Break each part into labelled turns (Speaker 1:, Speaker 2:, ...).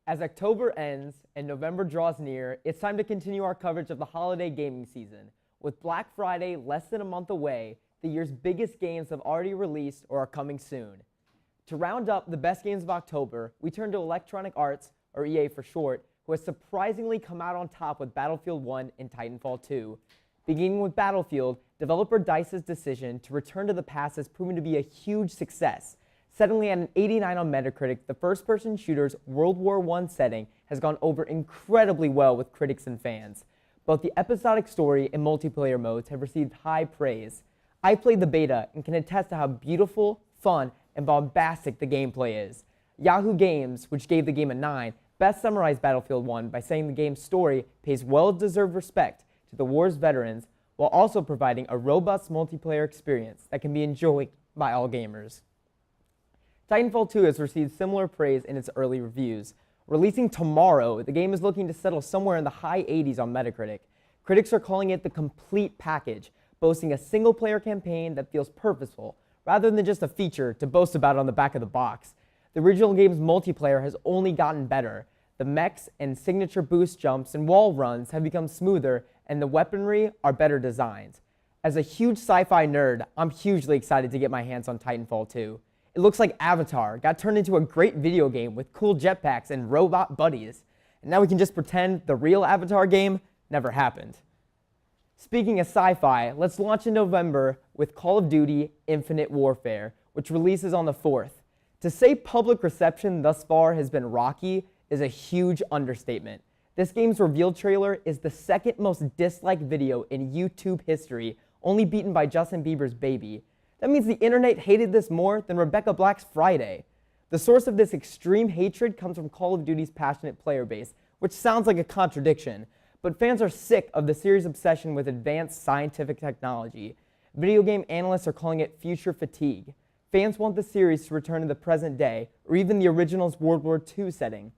Speaker 1: As October ends and November draws near, it's time to continue our coverage of the holiday gaming season. With Black Friday less than a month away, the year's biggest games have already released or are coming soon. To round up the best games of October, we turn to Electronic Arts, or EA for short, who has surprisingly come out on top with Battlefield 1 and Titanfall 2. Beginning with Battlefield, developer DICE's decision to return to the past has proven to be a huge success. Settling at an 89 on Metacritic, the first-person shooter's World War I setting has gone over incredibly well with critics and fans. Both the episodic story and multiplayer modes have received high praise. I played the beta and can attest to how beautiful, fun, and bombastic the gameplay is. Yahoo Games, which gave the game a 9, best summarized Battlefield 1 by saying the game's story pays well-deserved respect to the war's veterans while also providing a robust multiplayer experience that can be enjoyed by all gamers. Titanfall 2 has received similar praise in its early reviews. Releasing tomorrow, the game is looking to settle somewhere in the high 80s on Metacritic. Critics are calling it the complete package, boasting a single-player campaign that feels purposeful, rather than just a feature to boast about on the back of the box. The original game's multiplayer has only gotten better. The mechs and signature boost jumps and wall runs have become smoother, and the weaponry are better designed. As a huge sci-fi nerd, I'm hugely excited to get my hands on Titanfall 2. It looks like Avatar got turned into a great video game with cool jetpacks and robot buddies. And now we can just pretend the real Avatar game never happened. Speaking of sci-fi, let's launch in November with Call of Duty Infinite Warfare, which releases on the 4th. To say public reception thus far has been rocky is a huge understatement. This game's reveal trailer is the second most disliked video in YouTube history, only beaten by Justin Bieber's Baby. That means the internet hated this more than Rebecca Black's Friday. The source of this extreme hatred comes from Call of Duty's passionate player base, which sounds like a contradiction, but fans are sick of the series' obsession with advanced scientific technology. Video game analysts are calling it future fatigue. Fans want the series to return to the present day, or even the original's World War II setting.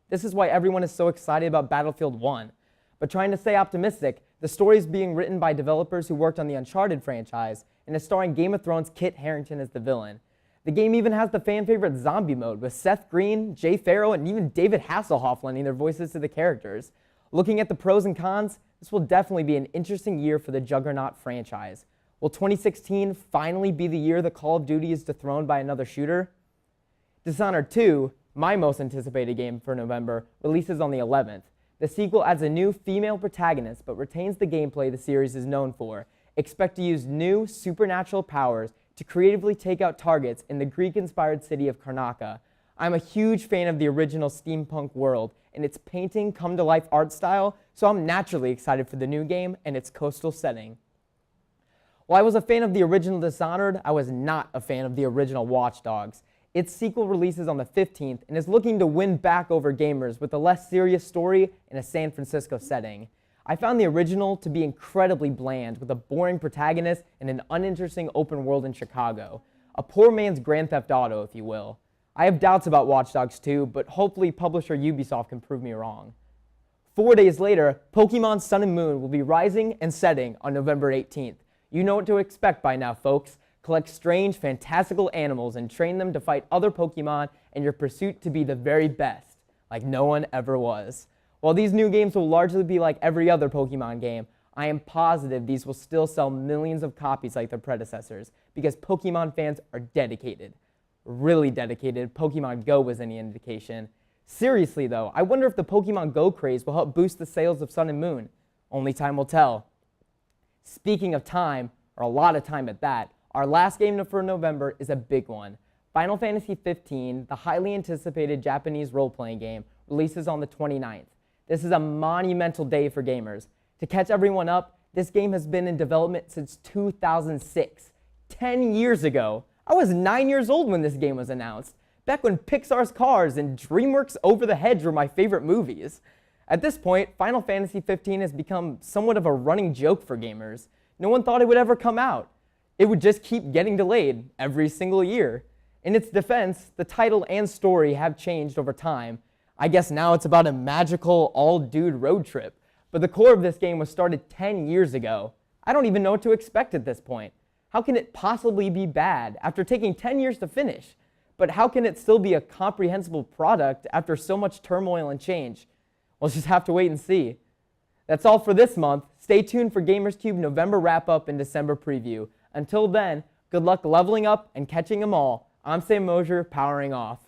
Speaker 1: This is why everyone is so excited about Battlefield 1. But trying to stay optimistic, the story is being written by developers who worked on the Uncharted franchise, and is starring Game of Thrones' Kit Harington as the villain. The game even has the fan-favorite zombie mode, with Seth Green, Jay Farrow, and even David Hasselhoff lending their voices to the characters. Looking at the pros and cons, this will definitely be an interesting year for the Juggernaut franchise. Will 2016 finally be the year that Call of Duty is dethroned by another shooter? Dishonored 2, my most anticipated game for November, releases on the 11th. The sequel adds a new female protagonist, but retains the gameplay the series is known for. Expect to use new supernatural powers to creatively take out targets in the Greek-inspired city of Karnaca. I'm a huge fan of the original steampunk world and its painting come-to-life art style, so I'm naturally excited for the new game and its coastal setting. While I was a fan of the original Dishonored, I was not a fan of the original Watch Dogs. Its sequel releases on the 15th and is looking to win back over gamers with a less serious story in a San Francisco setting. I found the original to be incredibly bland, with a boring protagonist and an uninteresting open world in Chicago. A poor man's Grand Theft Auto, if you will. I have doubts about Watch Dogs 2, but hopefully publisher Ubisoft can prove me wrong. 4 days later, Pokemon Sun and Moon will be rising and setting on November 18th. You know what to expect by now, folks. Collect strange, fantastical animals and train them to fight other Pokemon in your pursuit to be the very best, like no one ever was. While these new games will largely be like every other Pokemon game, I am positive these will still sell millions of copies like their predecessors, because Pokemon fans are dedicated. Really dedicated. Pokemon Go was any indication. Seriously though, I wonder if the Pokemon Go craze will help boost the sales of Sun and Moon. Only time will tell. Speaking of time, or a lot of time at that, our last game for November is a big one. Final Fantasy XV, the highly anticipated Japanese role-playing game, releases on the 29th. This is a monumental day for gamers. To catch everyone up, this game has been in development since 2006. 10 years ago. I was 9 years old when this game was announced, back when Pixar's Cars and DreamWorks' Over the Hedge were my favorite movies. At this point, Final Fantasy XV has become somewhat of a running joke for gamers. No one thought it would ever come out. It would just keep getting delayed every single year. In its defense, the title and story have changed over time. I guess now it's about a magical, all-dude road trip. But the core of this game was started 10 years ago. I don't even know what to expect at this point. How can it possibly be bad after taking 10 years to finish? but how can it still be a comprehensible product after so much turmoil and change? We'll just have to wait and see. That's all for this month. Stay tuned for GamersCube November wrap-up and December preview. Until then, good luck leveling up and catching them all. I'm Sam Mosher, powering off.